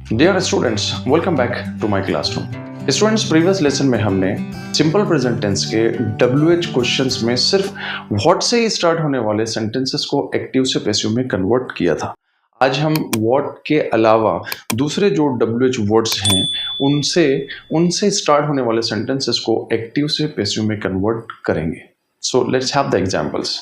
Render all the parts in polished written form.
Dear students, welcome back to my classroom. Students, previous lesson में हमने simple present tense के WH questions में सिर्फ व्हाट से ही स्टार्ट होने वाले सेंटेंसेस को एक्टिव से पैसिव में कन्वर्ट किया था। आज हम व्हाट के अलावा दूसरे जो WH वर्ड्स हैं उनसे स्टार्ट होने वाले सेंटेंसेस को एक्टिव से पैसिव में कन्वर्ट करेंगे। So let's have the examples.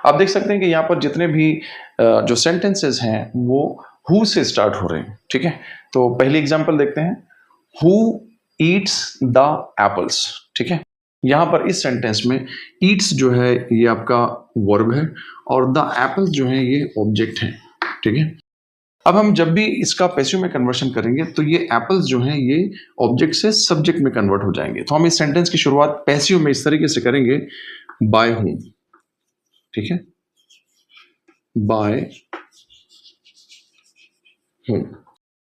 आप देख सकते हैं कि यहाँ पर जितने भी जो सेंटेंसेस हैं वो हु से स्टार्ट हो रहे हैं। ठीक है, तो पहली एग्जांपल देखते हैं, हु ईट्स द एप्पल्स। ठीक है, यहां पर इस सेंटेंस में ईट्स जो है ये आपका वर्ब है और द एप्पल्स जो है ये ऑब्जेक्ट है। ठीक है, अब हम जब भी इसका पैसिव में कन्वर्शन करेंगे तो ये एप्पल्स जो हैं ये ऑब्जेक्ट से सब्जेक्ट में कन्वर्ट हो जाएंगे। तो हम इस सेंटेंस की शुरुआत पैसिव में इस तरीके से करेंगे, बाय होम। ठीक है, बाय होम।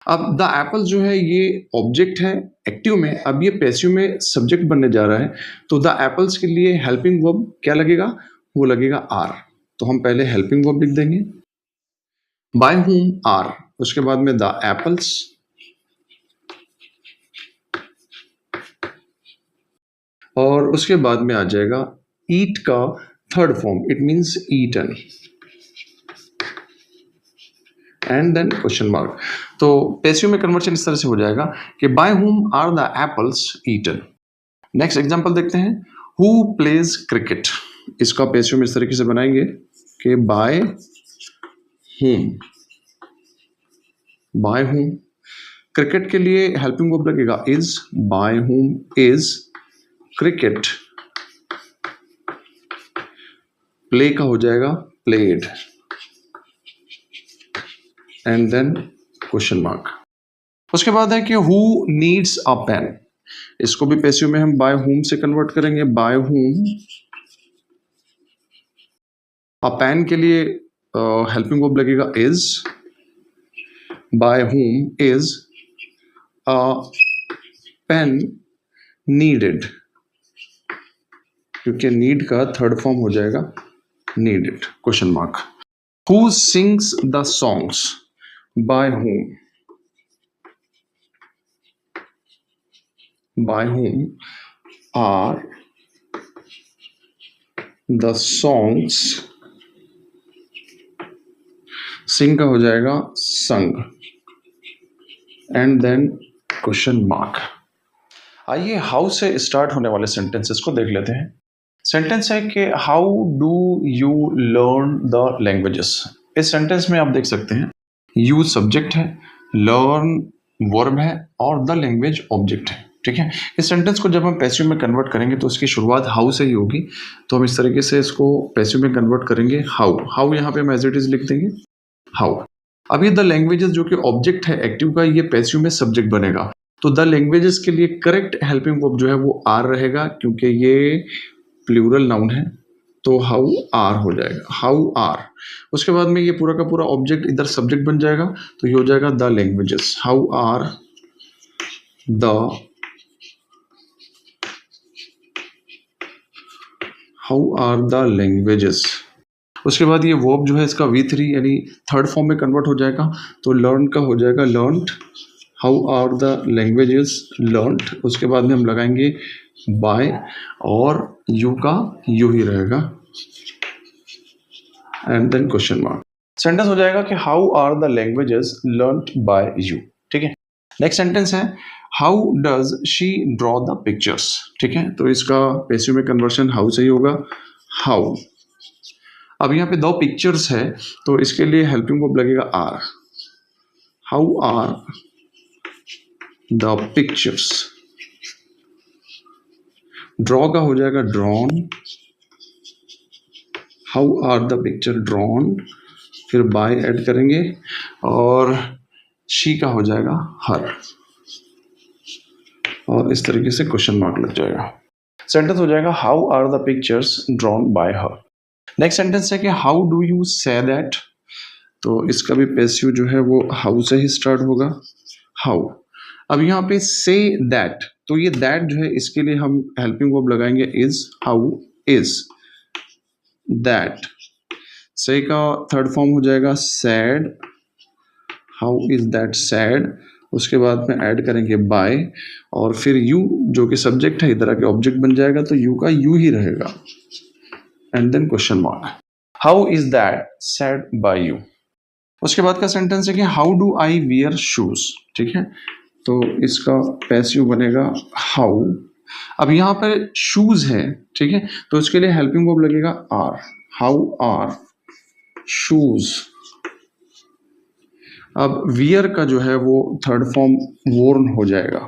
अब द एप्पल जो है ये ऑब्जेक्ट है एक्टिव में, अब ये पैसिव में सब्जेक्ट बनने जा रहा है। तो द एप्पल्स के लिए हेल्पिंग वर्ब क्या लगेगा, वो लगेगा आर। तो हम पहले हेल्पिंग वर्ब लिख देंगे, बाय होम आर, उसके बाद में द एप्पल्स, और उसके बाद में आ जाएगा ईट का third form, it means eaten, and then question mark. तो पैसिव में कन्वर्शन इस तरह से हो जाएगा कि by whom are the apples eaten. Next example देखते हैं, हु प्लेज क्रिकेट। इसका पैसिव में इस तरीके से बनाएंगे कि बाय हुम क्रिकेट के लिए हेल्पिंग वर्ब लगेगा is, by whom is cricket, play का हो जाएगा played, and then question mark. उसके बाद है कि हु नीड्स अ पेन। इसको भी पैसिव में हम बाय होम से कन्वर्ट करेंगे, बाय होम अ पेन के लिए हेल्पिंग वर्ब लगेगा is, by whom is a pen needed, क्योंकि नीड का थर्ड फॉर्म हो जाएगा needed, question mark. Who sings the songs, by whom, by whom are the songs, sing का हो जाएगा sung, and then question mark। आइए how से start होने वाले सेंटेंसेस को देख लेते हैं। सेंटेंस है कि how do you learn the languages. इस सेंटेंस में आप देख सकते हैं यू सब्जेक्ट है, लर्न वर्ब है और द लैंग्वेज ऑब्जेक्ट है। ठीक है, इस सेंटेंस को जब हम पैसिव में कन्वर्ट करेंगे तो इसकी शुरुआत हाउ से ही होगी। तो हम इस तरीके से इसको पैसिव में कन्वर्ट करेंगे, हाउ यहाँ पे हम एज इट इज लिख देंगे हाउ। अब ये द लैंग्वेजेस जो कि ऑब्जेक्ट है एक्टिव का, ये पैसिव में सब्जेक्ट बनेगा। तो द लैंग्वेजेस के लिए करेक्ट हेल्पिंग वर्ब जो है वो आर रहेगा, क्योंकि ये प्लूरल नाउन है। तो हाउ आर हो जाएगा, हाउ आर। उसके बाद में ये पूरा का पूरा ऑब्जेक्ट इधर सब्जेक्ट बन जाएगा, तो ये हो जाएगा the languages, how are the languages. उसके बाद ये वर्ब जो है इसका V3 यानी थर्ड फॉर्म में कन्वर्ट हो जाएगा। तो लर्न का हो जाएगा learned, how are the languages learned. उसके बाद में हम लगाएंगे बाय, और यू का यू ही रहेगा, and then question mark. Sentence हो जाएगा कि how are the languages learned by you. ठीक है, नेक्स्ट सेंटेंस है how does she draw the pictures. ठीक है, तो इसका पैसिव में कन्वर्शन हाउ से ही होगा, हाउ। अब यहाँ पे दो पिक्चर्स है तो इसके लिए हेल्पिंग वर्ब लगेगा are, how are the pictures. Draw का हो जाएगा drawn, how are the picture drawn, फिर बाय ऐड करेंगे और शी का हो जाएगा हर, और इस तरीके से क्वेश्चन मार्क लग जाएगा। सेंटेंस हो जाएगा how are the pictures drawn by her. Next sentence है कि how do you say that. तो इसका भी पैसिव जो है वो हाउ से ही स्टार्ट होगा, हाउ। अब यहाँ पे से दैट, तो ये दैट जो है इसके लिए हम हेल्पिंग वर्ब लगाएंगे इज, हाउ इज दैट। से का थर्ड फॉर्म हो जाएगा sad, how is that sad, उसके बाद में ऐड करेंगे बाय, और फिर यू जो कि सब्जेक्ट है इधर आके ऑब्जेक्ट बन जाएगा, तो यू का यू ही रहेगा, and then question mark. How is that said by you. उसके बाद का सेंटेंस है कि how do I wear shoes, ठीक है, तो इसका पैसिव बनेगा हाउ। अब यहाँ पर शूज है, ठीक है, तो इसके लिए हेल्पिंग वर्ब लगेगा आर, हाउ आर शूज। अब वियर का जो है वो थर्ड फॉर्म वोर्न हो जाएगा,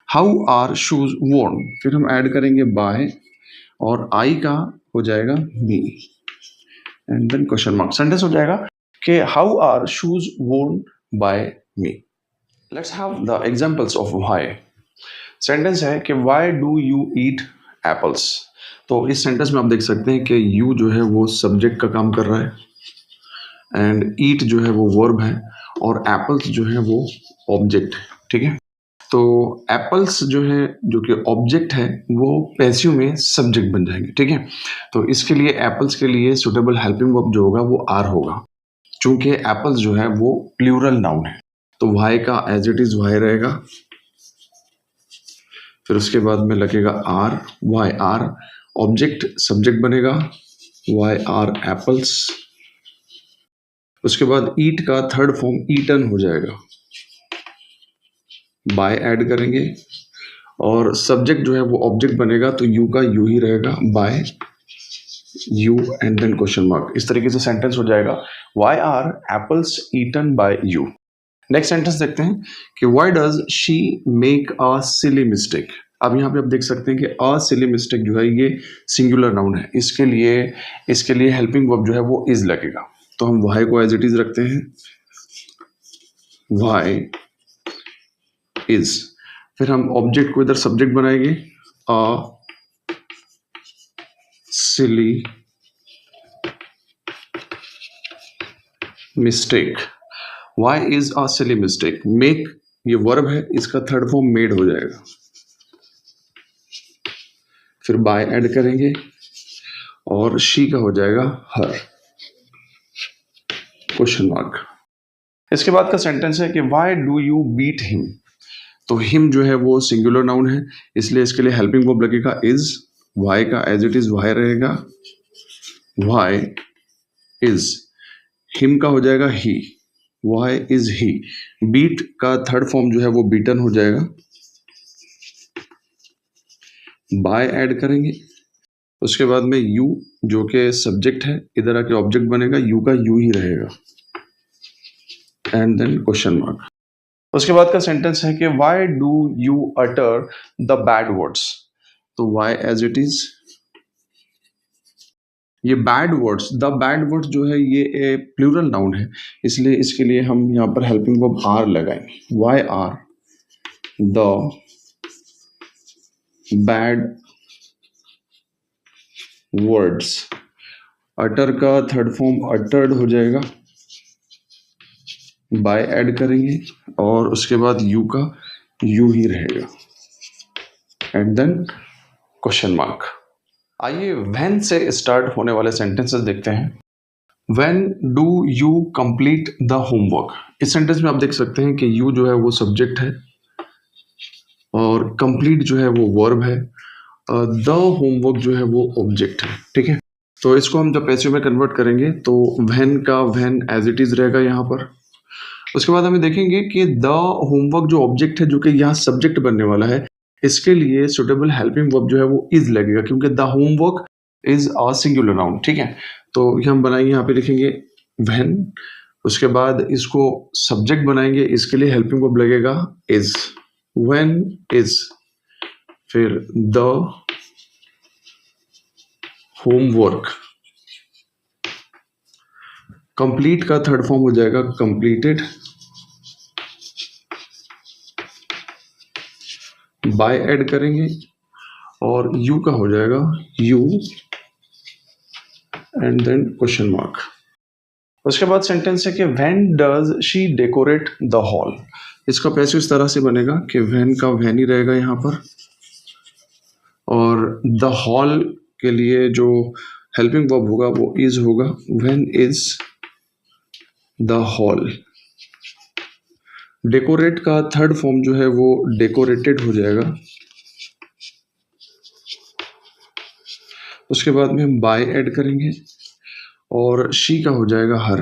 हाउ आर शूज वोर्न, फिर हम ऐड करेंगे बाय, और आई का हो जाएगा me, and then question mark. Sentence हो जाएगा कि how are shoes worn by me. Let's have the examples of why. Sentence है कि why do you eat apples. तो इस सेंटेंस में आप देख सकते हैं कि यू जो है वो सब्जेक्ट का काम कर रहा है, एंड ईट जो है वो वर्ब है, और एप्पल्स जो है वो ऑब्जेक्ट है, ठीक है। तो एप्पल्स जो है जो कि ऑब्जेक्ट है वो पैसिव में सब्जेक्ट बन जाएंगे, ठीक है। तो इसके लिए एप्पल्स के लिए सुटेबल हेल्पिंग वर्ब जो होगा वो आर होगा, चूंकि एप्पल्स जो है वो प्लूरल नाउन है, तो वाई का एज इट इज वाई रहेगा, फिर उसके बाद में लगेगा are, why are object subject बनेगा, वाई आर एप्पल्स। उसके बाद ईट का थर्ड फॉर्म ईटन हो जाएगा, बाय ऐड करेंगे, और सब्जेक्ट जो है वो ऑब्जेक्ट बनेगा, तो यू का यू ही रहेगा, by you, and then question mark. इस तरीके से सेंटेंस हो जाएगा why are apples eaten by you. Next sentence देखते हैं कि why does she make a silly mistake. अब यहाँ पे आप देख सकते हैं कि अ सिली मिस्टेक जो है ये सिंगुलर नाउन है, इसके लिए हेल्पिंग वर्ब जो है वो इज लगेगा, तो हम वाई को एज इट इज रखते हैं, वाई इज, फिर हम ऑब्जेक्ट को इधर सब्जेक्ट बनाएंगे, a silly mistake. Why is a silly mistake, make ये वर्ब है, इसका थर्ड फॉर्म मेड हो जाएगा, फिर बाय ऐड करेंगे, और शी का हो जाएगा हर, क्वेश्चन मार्क। इसके बाद का सेंटेंस है कि why do you beat him. तो हिम जो है वो सिंगुलर नाउन है, इसलिए इसके लिए हेल्पिंग वर्ब लगेगा इज, वाई का एज इट इज वाई रहेगा, वाई इज, हिम का हो जाएगा he, why is he, beat का थर्ड फॉर्म जो है वो बीटन हो जाएगा, बाय ऐड करेंगे, उसके बाद में यू जो कि सब्जेक्ट है इधर आके ऑब्जेक्ट बनेगा, यू का यू ही रहेगा, एंड देन क्वेश्चन मार्क। उसके बाद का सेंटेंस है कि why do you utter the bad words. तो व्हाई एज इट इज, ये bad words, the bad words जो है ये प्लूरल नाउन है, इसलिए इसके लिए हम यहाँ पर हेल्पिंग वर्ब आर लगाएंगे, why are the bad words. Utter का थर्ड फॉर्म अटर्ड हो जाएगा, बाय ऐड करेंगे, और उसके बाद यू का यू ही रहेगा, एंड देन क्वेश्चन मार्क। आइए व्हेन से स्टार्ट होने वाले सेंटेंसेस देखते हैं। When do you complete the homework. इस सेंटेंस में आप देख सकते हैं कि यू जो है वो सब्जेक्ट है, और कंप्लीट जो है वो वर्ब है, द होमवर्क जो है वो ऑब्जेक्ट है, ठीक है। तो इसको हम जब पैसिव में कन्वर्ट करेंगे तो व्हेन का व्हेन एज इट इज रहेगा यहाँ पर। उसके बाद हमें देखेंगे कि द होमवर्क जो ऑब्जेक्ट है जो कि यहाँ सब्जेक्ट बनने वाला है, इसके लिए सुटेबल हेल्पिंग वर्ब जो है वो इज लगेगा, क्योंकि the homework is a singular noun, ठीक है। तो ये हम बनाएंगे, यहाँ पे लिखेंगे व्हेन, उसके बाद इसको सब्जेक्ट बनाएंगे, इसके लिए हेल्पिंग वर्ब लगेगा इज, व्हेन इज, फिर द होमवर्क, कंप्लीट का थर्ड फॉर्म हो जाएगा कंप्लीटेड, बाय ऐड करेंगे, और यू का हो जाएगा you, and then question mark. उसके बाद सेंटेंस है कि when does she decorate the hall. इसका पैसिव इस तरह से बनेगा कि व्हेन का व्हेन ही रहेगा यहाँ पर, और द हॉल के लिए जो हेल्पिंग वर्ब होगा वो इज होगा, when is the hall, decorate का थर्ड फॉर्म जो है वो डेकोरेटेड हो जाएगा। उसके बाद में हम बाय ऐड करेंगे और शी का हो जाएगा हर,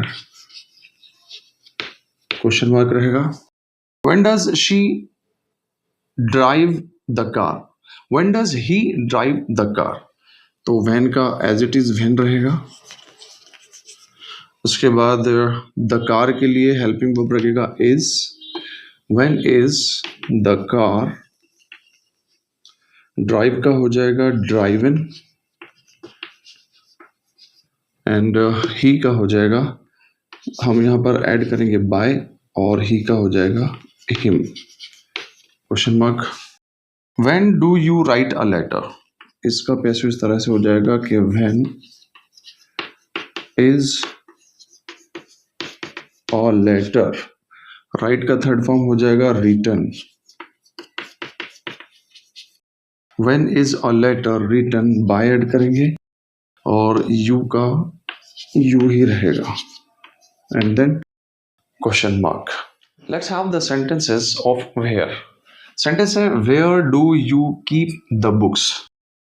क्वेश्चन मार्क रहेगा। When does she drive the car, when does he drive the car, तो वैन का एज इट इज वैन रहेगा। उसके बाद द कार के लिए हेल्पिंग वर्ब लगेगा is, when is the car, drive का हो जाएगा ड्राइवन, एंड ही का हो जाएगा, हम यहाँ पर ऐड करेंगे बाय, और ही का हो जाएगा him, question mark. When do you write a letter, इसका पैसिव इस तरह से हो जाएगा कि when is a letter, write का थर्ड फॉर्म हो जाएगा written, when is a letter written, by add करेंगे और यू का यू ही रहेगा, and then question mark. Let's have the sentences of where. Sentence है where do you keep the books,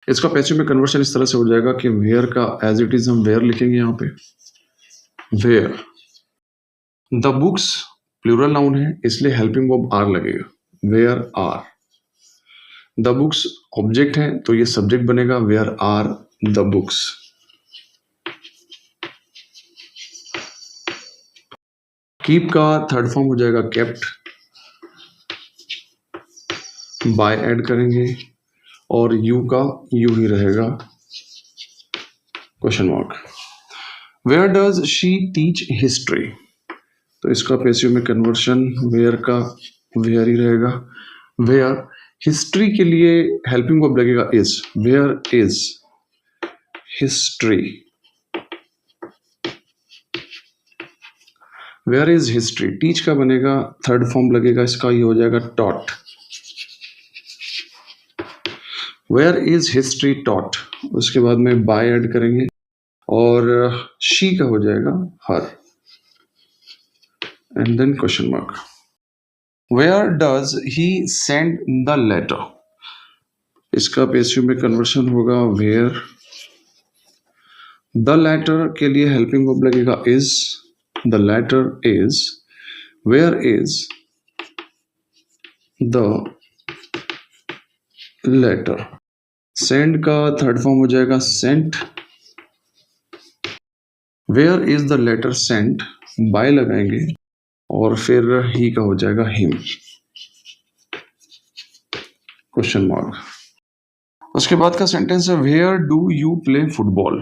इसका पैसिव में कन्वर्शन इस तरह से हो जाएगा कि वेयर का एज इट इज हम वेयर लिखेंगे यहाँ पे, where. The books plural noun है इसलिए हेल्पिंग वर्ब आर लगेगा, where are. The books object है तो ये सब्जेक्ट बनेगा, where are the books. Keep का थर्ड फॉर्म हो जाएगा केप्ट, बाय ऐड करेंगे और यू का यू ही रहेगा, question mark. Where does she teach history, तो इसका पैसिव में कन्वर्शन वेयर का वेयर ही रहेगा, वेयर। हिस्ट्री के लिए हेल्पिंग वर्ब लगेगा is, where is history, where is history. Teach का बनेगा थर्ड फॉर्म लगेगा इसका, ये हो जाएगा taught, where is history taught. उसके बाद में बाय ऐड करेंगे और शी का हो जाएगा her, and then question mark. Where does he send the letter, इसका पैसिव में कन्वर्शन होगा वेयर। द लेटर के लिए हेल्पिंग वर्ब लगेगा is, the letter is, where is the letter. Send का थर्ड फॉर्म हो जाएगा sent, where is the letter sent, by लगाएंगे और फिर ही का हो जाएगा हिम, क्वेश्चन मार्क। उसके बाद का सेंटेंस है where do you play football,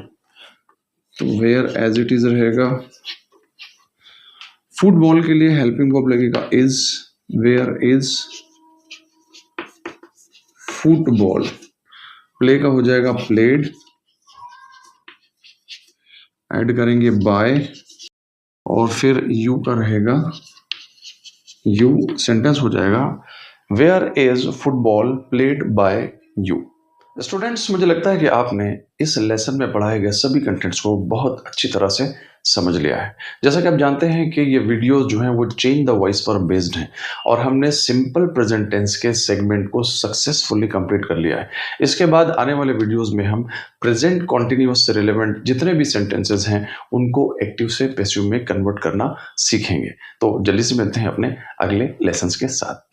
तो वेयर एज इट इज रहेगा। फुटबॉल के लिए हेल्पिंग वर्ब लगेगा is, where is football. Play का हो जाएगा प्लेड, ऐड करेंगे बाय और फिर यू का रहेगा यू, सेंटेंस हो जाएगा where is football played by you. Students, मुझे लगता है कि आपने इस लेसन में पढ़ाए गए सभी कंटेंट्स को बहुत अच्छी तरह से समझ लिया है। जैसा कि आप जानते हैं कि ये वीडियोस जो हैं वो चेंज द वॉइस पर बेस्ड हैं और हमने सिंपल प्रेजेंट टेंस के सेगमेंट को सक्सेसफुली कंप्लीट कर लिया है। इसके बाद आने वाले वीडियोस में हम प्रेजेंट कॉन्टिन्यूअस से रिलेवेंट जितने भी सेंटेंसेस हैं उनको एक्टिव से पैसिव में कन्वर्ट करना सीखेंगे। तो जल्दी से मिलते हैं अपने अगले लेसन्स के साथ।